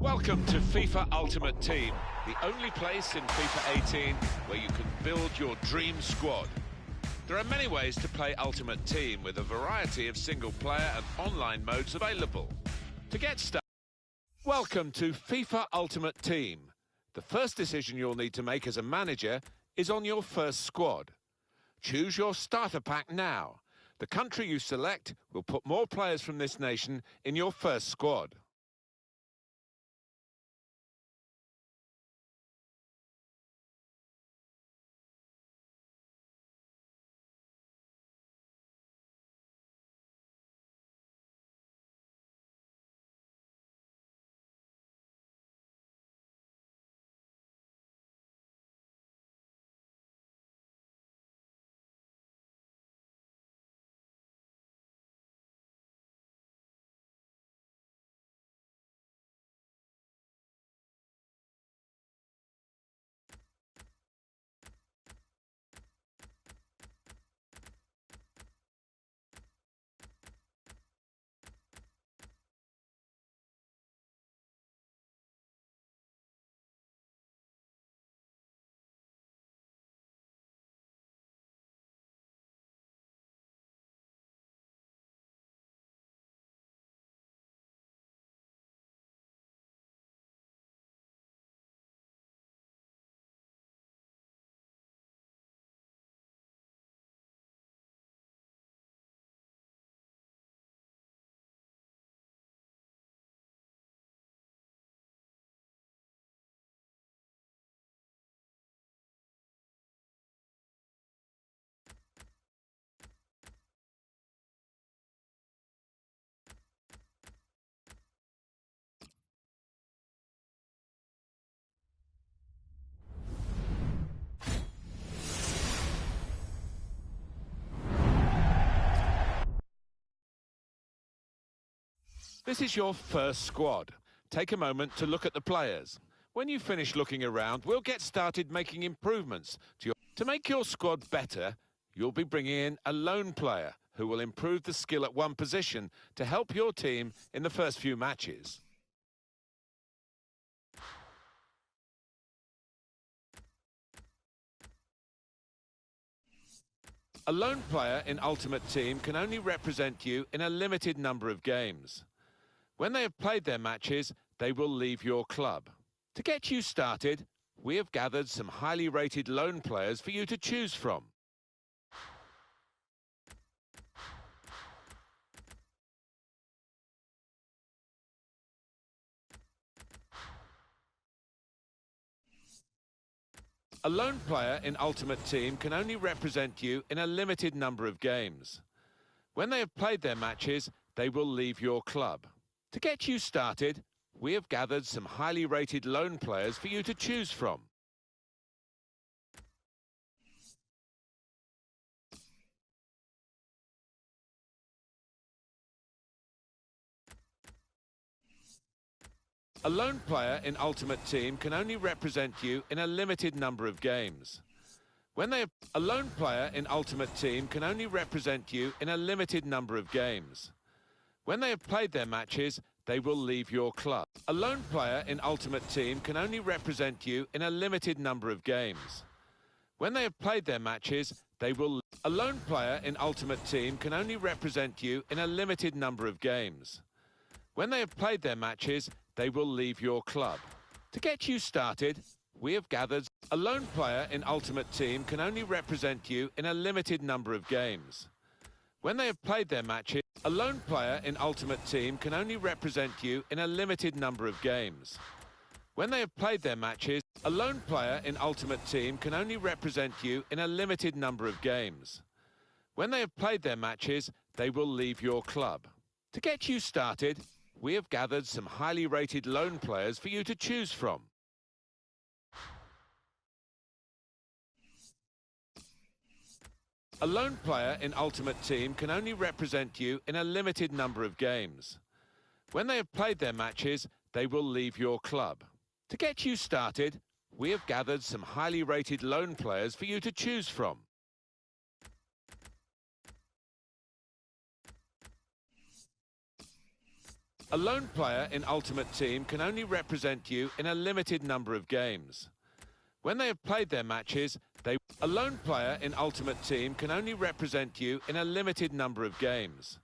Welcome to FIFA Ultimate Team, the only place in FIFA 18 where you can build your dream squad. There are many ways to play Ultimate Team with a variety of single-player and online modes available. To get started, welcome to FIFA Ultimate Team. The first decision you'll need to make as a manager is on your first squad. Choose your starter pack now. The country you select will put more players from this nation in your first squad. This is your first squad. Take a moment to look at the players. When you finish looking around, we'll get started making improvements to make your squad better. You'll be bringing in a lone player who will improve the skill at one position to help your team in the first few matches. A lone player in Ultimate Team can only represent you in a limited number of games. When they have played their matches, they will leave your club. To get you started, we have gathered some highly rated lone players for you to choose from. A lone player in Ultimate Team can only represent you in a limited number of games. When they have played their matches, they will leave your club. To get you started, we have gathered some highly rated lone players for you to choose from. A lone player in Ultimate Team can only represent you in a limited number of games. A lone player in Ultimate Team can only represent you in a limited number of games. When they have played their matches, they will leave your club. A lone player in Ultimate Team can only represent you in a limited number of games. When they have played their matches, they will... A lone player in Ultimate Team can only represent you in a limited number of games. When they have played their matches, they will leave your club. To get you started, we have gathered... A lone player in Ultimate Team can only represent you in a limited number of games. When they have played their matches, a lone player in Ultimate Team can only represent you in a limited number of games. When they have played their matches, a lone player in Ultimate Team can only represent you in a limited number of games. When they have played their matches, they will leave your club. To get you started, we have gathered some highly rated lone players for you to choose from. A lone player in Ultimate Team can only represent you in a limited number of games. When they have played their matches, they will leave your club. To get you started, we have gathered some highly rated lone players for you to choose from. A lone player in Ultimate Team can only represent you in a limited number of games. When they have played their matches, a lone player in Ultimate Team can only represent you in a limited number of games.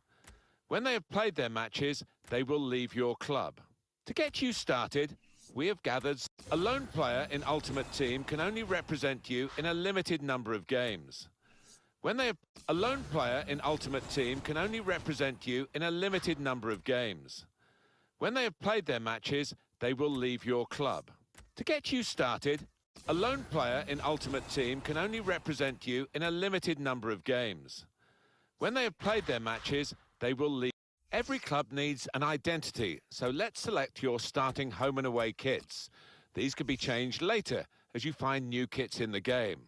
When they have played their matches, they will leave your club. To get you started, we have gathered a lone player in Ultimate Team can only represent you in a limited number of games. When they have a lone player in Ultimate Team can only represent you in a limited number of games. When they have played their matches, they will leave your club. To get you started, a lone player in Ultimate Team can only represent you in a limited number of games. When they have played their matches, they will leave. Every club needs an identity, so let's select your starting home and away kits. These can be changed later as you find new kits in the game.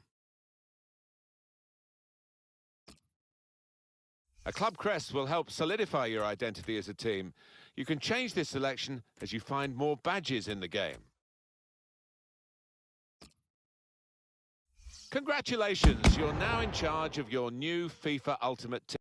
A club crest will help solidify your identity as a team. You can change this selection as you find more badges in the game. Congratulations, you're now in charge of your new FIFA Ultimate Team.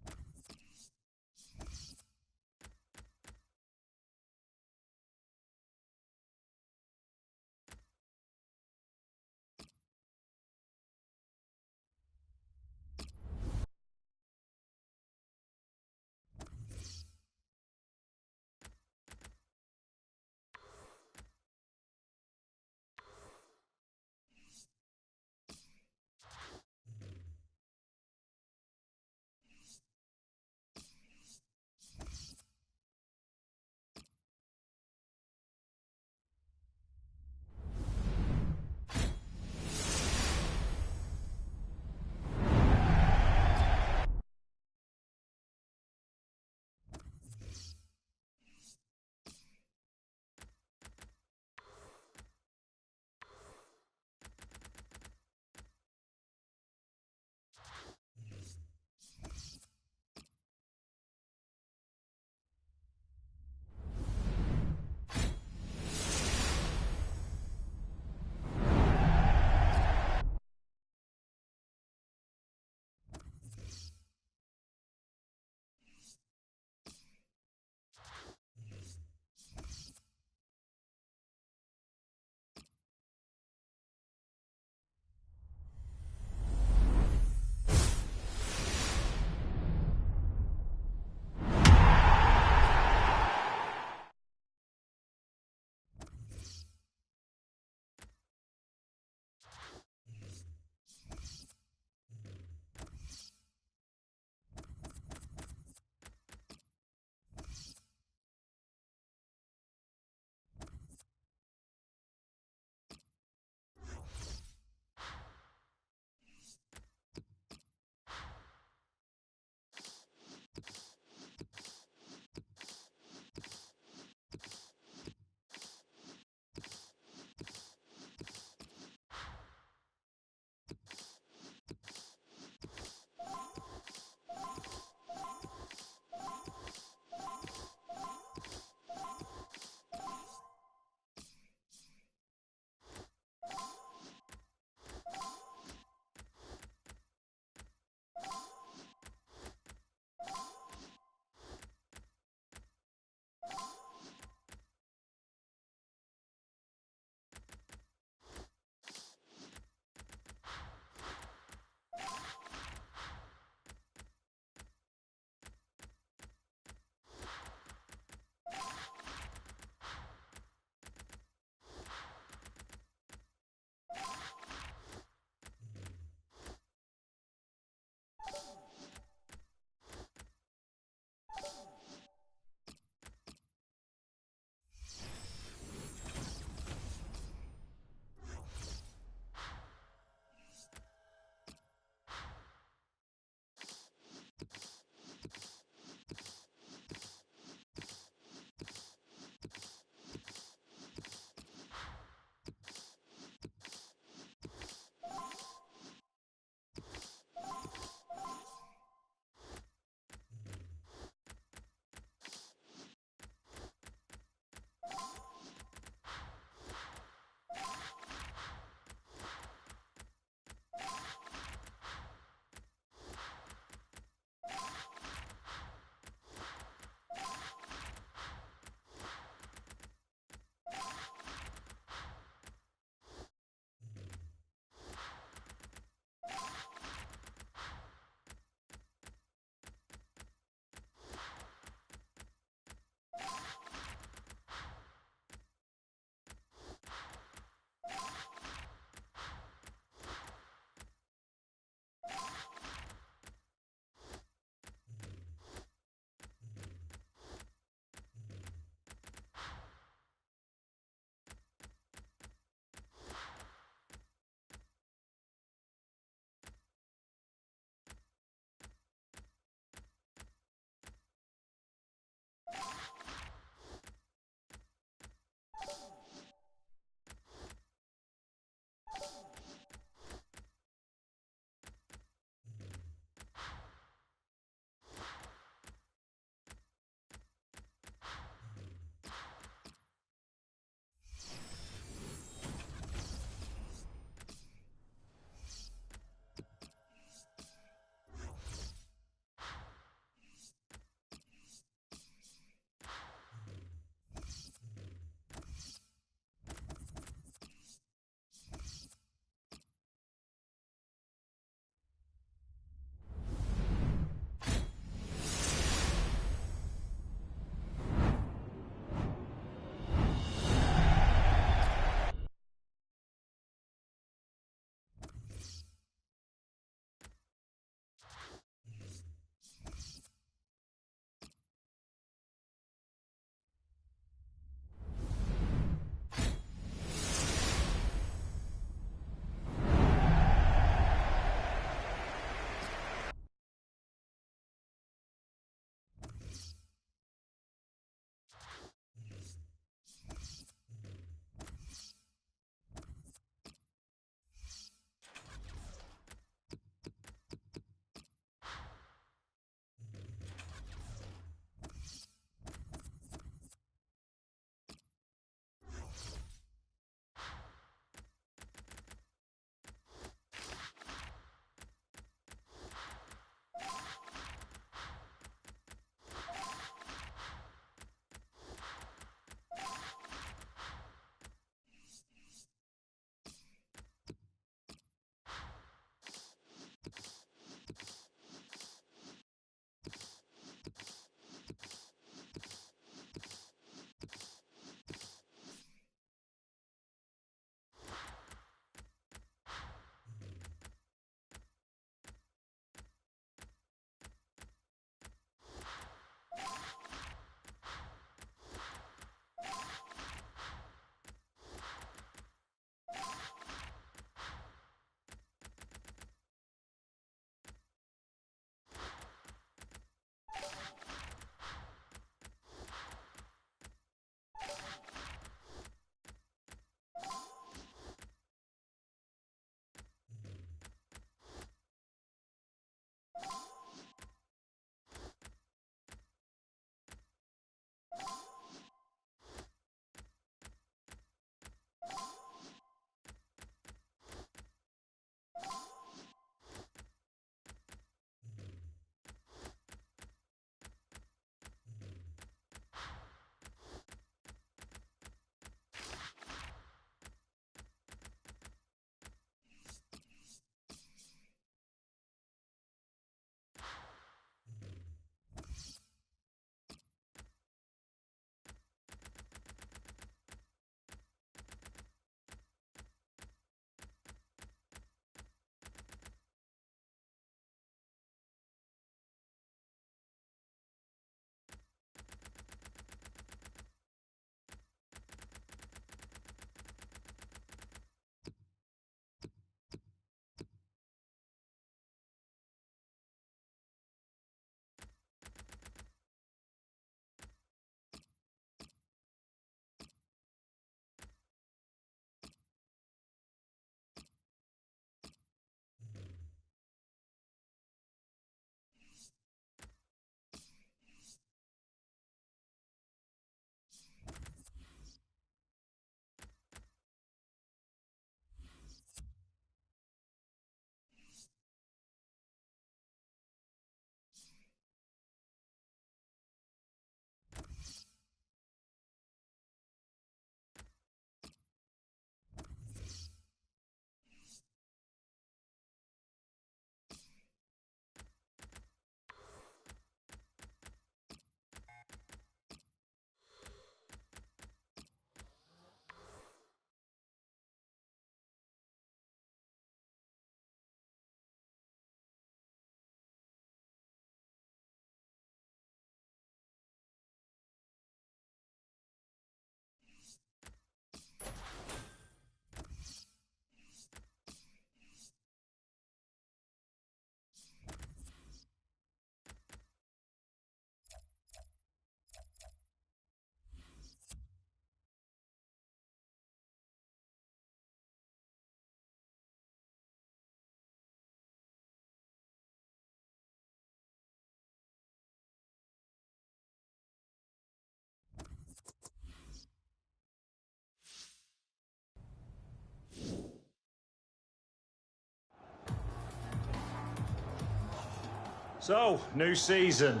So, new season,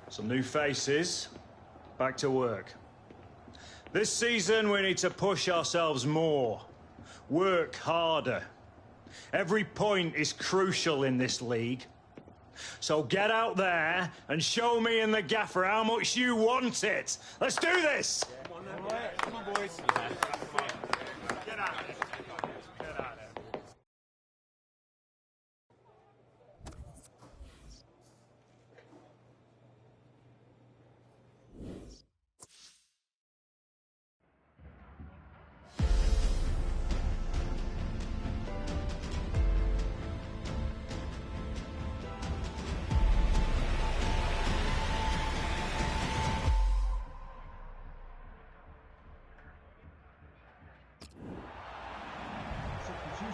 some new faces, back to work. This season we need to push ourselves more, work harder. Every point is crucial in this league. So get out there and show me and the gaffer how much you want it. Let's do this! Come on, then. Come on, boys. Get out of it. Get out of it.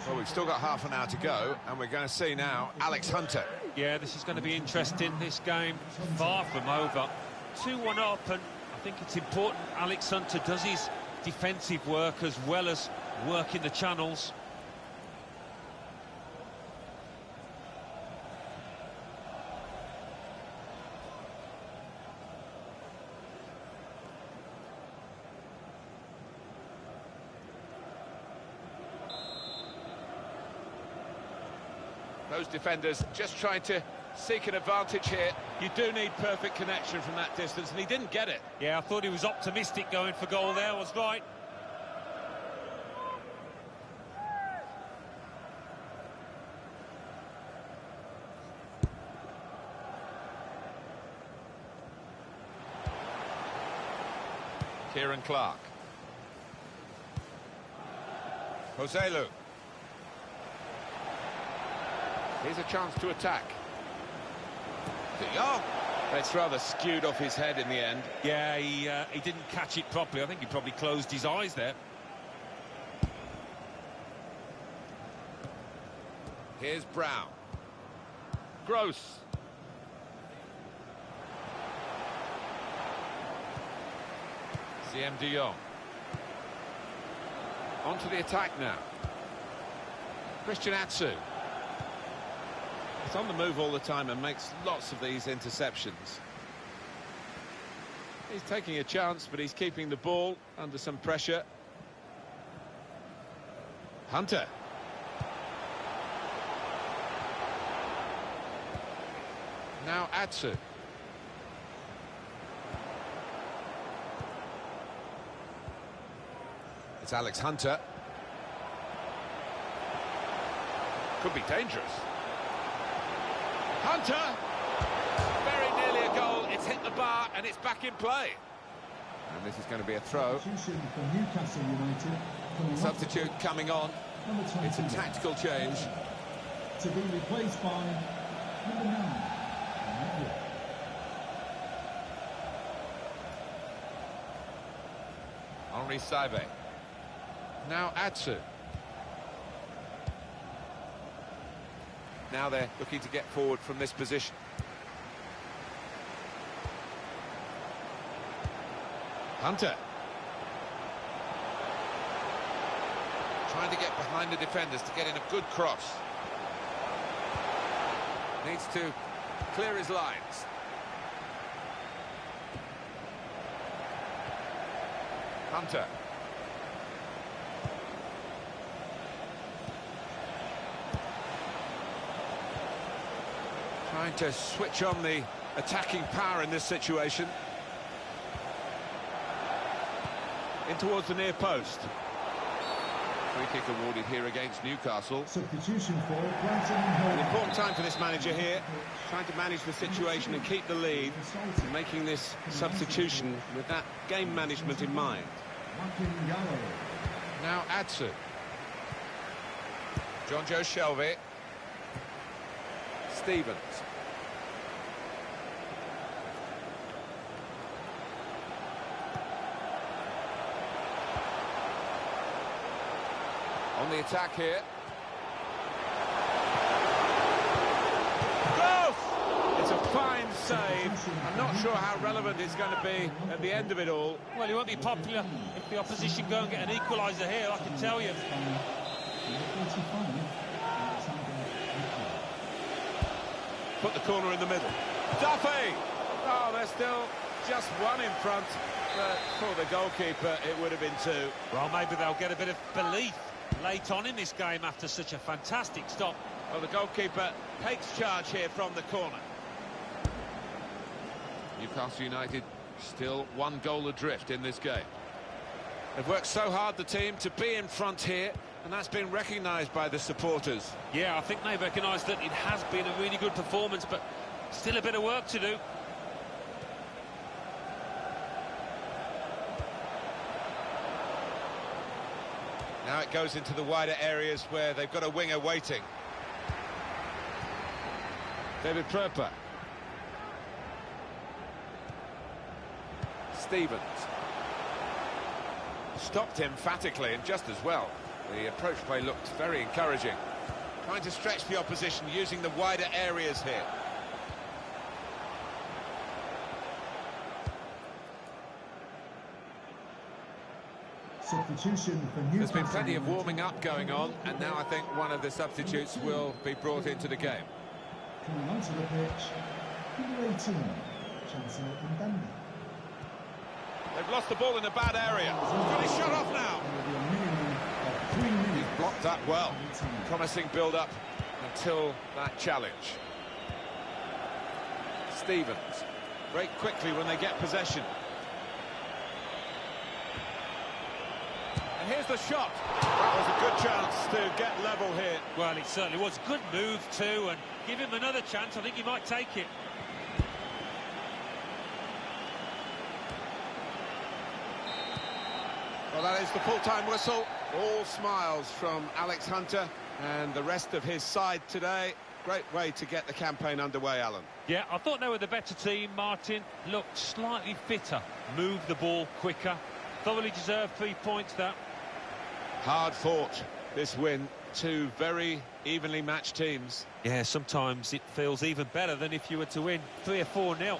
Well, we've still got half an hour to go, and we're going to see now Alex Hunter. Yeah, this is going to be interesting. This game far from over. 2-1 up, and I think it's important Alex Hunter does his defensive work as well as working the channels. Those defenders just trying to seek an advantage here. You do need perfect connection from that distance, and he didn't get it. Yeah, I thought he was optimistic going for goal there, was right. Kieran Clark. Joselu. Here's a chance to attack. Oh, it's rather skewed off his head in the end. Yeah, he didn't catch it properly. I think he probably closed his eyes there. Here's Brown. Gross. Siem de Jong. On to the attack now. Christian Atsu. He's on the move all the time and makes lots of these interceptions. He's taking a chance, but he's keeping the ball under some pressure. Hunter. Now Atsu. It's Alex Hunter. Could be dangerous. Hunter! Very nearly a goal. It's hit the bar and it's back in play. And this is going to be a throw. Substitute coming on. It's a tactical change. To be replaced by number 9. Henri Saivet. Now Atsu. Now they're looking to get forward from this position. Hunter. Trying to get behind the defenders to get in a good cross. Needs to clear his lines. Hunter. Trying to switch on the attacking power in this situation. In towards the near post. Free kick awarded here against Newcastle. Substitution for Brighton and Hove. An important time for this manager here. Trying to manage the situation and keep the lead. Making this substitution with that game management in mind. Now Atsu. Jonjo Shelvey. Stevens. On the attack here. Goal! It's a fine save. I'm not sure how relevant it's going to be at the end of it all. Well, he won't be popular if the opposition go and get an equaliser here, I can tell you. put the corner in the middle. Duffy! Oh, there's still just one in front. But for the goalkeeper, it would have been two. Well, maybe they'll get a bit of belief late on in this game after such a fantastic stop. Well, the goalkeeper takes charge here from the corner. Newcastle United still one goal adrift in this game. They've worked so hard, the team, to be in front here, and that's been recognised by the supporters. Yeah, I think they recognise that it has been a really good performance, but still a bit of work to do. Now it goes into the wider areas where they've got a winger waiting. David Pröpper. Stevens. Stopped emphatically and just as well. The approach play looked very encouraging. Trying to stretch the opposition using the wider areas here. Substitution for Newcastle. There's been plenty of warming up going on, and now I think one of the substitutes will be brought into the game. Coming onto the pitch, number 18, Chancellor Mbemba. They've lost the ball in a bad area. Got his shot off now. There will be a minimum of 3 minutes. He's blocked that well. Promising build-up until that challenge. Stevens. Break quickly when they get possession. And here's the shot. That was a good chance to get level here. Well, it certainly was. Good move too, and give him another chance. I think he might take it. Well, that is the full-time whistle. All smiles from Alex Hunter and the rest of his side today. Great way to get the campaign underway, Alan. Yeah, I thought they were the better team. Martin looked slightly fitter, moved the ball quicker. Thoroughly deserved 3 points, that. Hard fought, this win. Two very evenly matched teams. Yeah, sometimes it feels even better than if you were to win 3 or 4-0.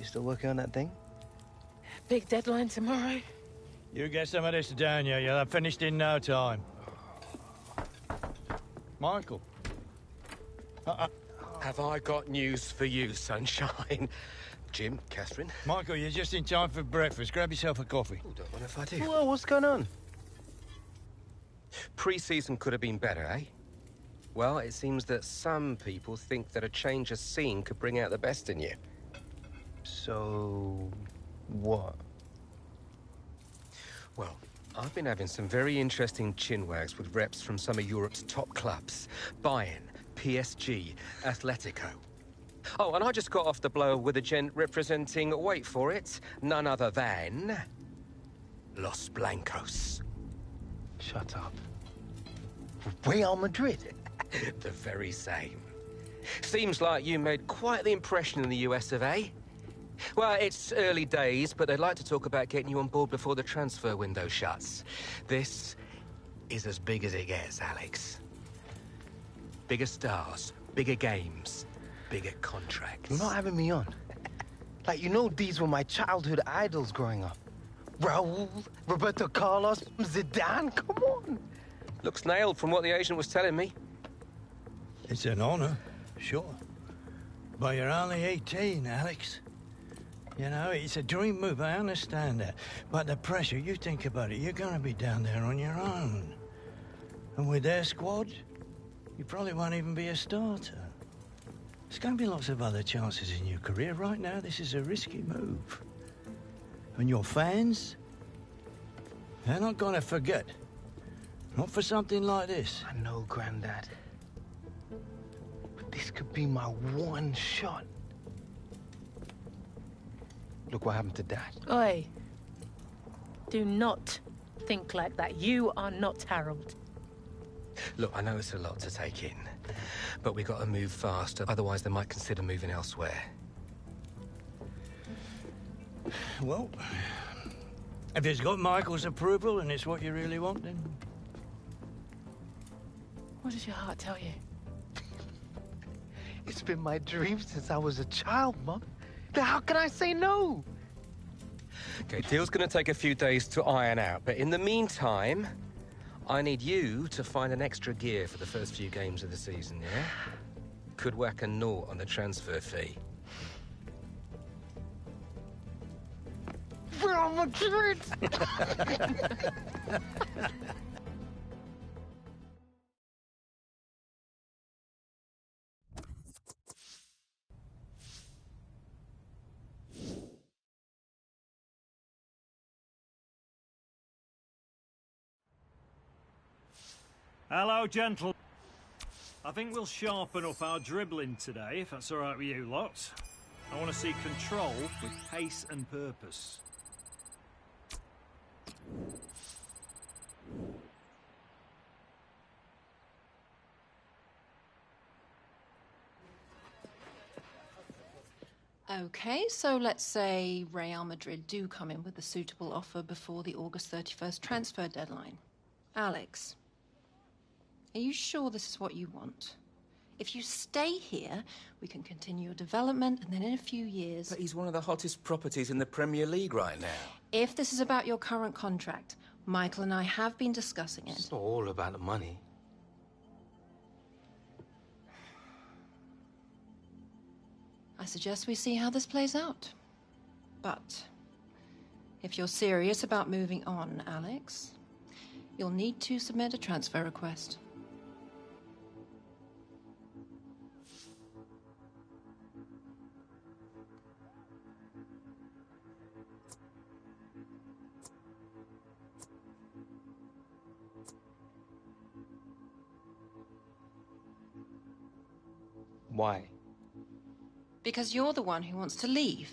You still working on that thing? Big deadline tomorrow. You get some of this down, you'll have finished in no time. Michael. Have I got news for you, sunshine? Jim, Catherine. Michael, you're just in time for breakfast. Grab yourself a coffee. Oh, don't mind if I do. Well, what's going on? Pre-season could have been better, eh? Well, it seems that some people think that a change of scene could bring out the best in you. So, what? Well, I've been having some very interesting chinwags with reps from some of Europe's top clubs. Bayern, PSG, Atletico. Oh, and I just got off the blow with a gent representing, wait for it, none other than... Los Blancos. Shut up. Real Madrid? The very same. Seems like you made quite the impression in the US of A. Well, it's early days, but they'd like to talk about getting you on board before the transfer window shuts. This is as big as it gets, Alex. Bigger stars, bigger games, bigger contracts. You're not having me on. Like, you know, these were my childhood idols growing up. Raul, Roberto Carlos, Zidane, come on. Looks nailed from what the agent was telling me. It's an honor, sure. But you're only 18, Alex. You know, it's a dream move, I understand that. But the pressure, you think about it, you're gonna be down there on your own. And with their squad, you probably won't even be a starter. There's gonna be lots of other chances in your career. Right now, this is a risky move. And your fans? They're not gonna forget. Not for something like this. I know, Grandad. But this could be my one shot. Look what happened to Dad. Oi. Do not think like that. You are not Harold. Look, I know it's a lot to take in, but we got to move fast, otherwise they might consider moving elsewhere. Well, if it's got Michael's approval and it's what you really want, then... What does your heart tell you? It's been my dream since I was a child, Mum. How can I say no? Okay, deal's gonna take a few days to iron out, but in the meantime, I need you to find an extra gear for the first few games of the season, yeah? Could whack a naught on the transfer fee. Real Madrid! Hello, gentle. I think we'll sharpen up our dribbling today, if that's all right with you lot. I want to see control with pace and purpose. Okay, so let's say Real Madrid do come in with a suitable offer before the August 31st transfer deadline. Alex, are you sure this is what you want? If you stay here, we can continue your development, and then in a few years... But he's one of the hottest properties in the Premier League right now. If this is about your current contract, Michael and I have been discussing it. It's not all about the money. I suggest we see how this plays out. But if you're serious about moving on, Alex, you'll need to submit a transfer request. Why? Because you're the one who wants to leave.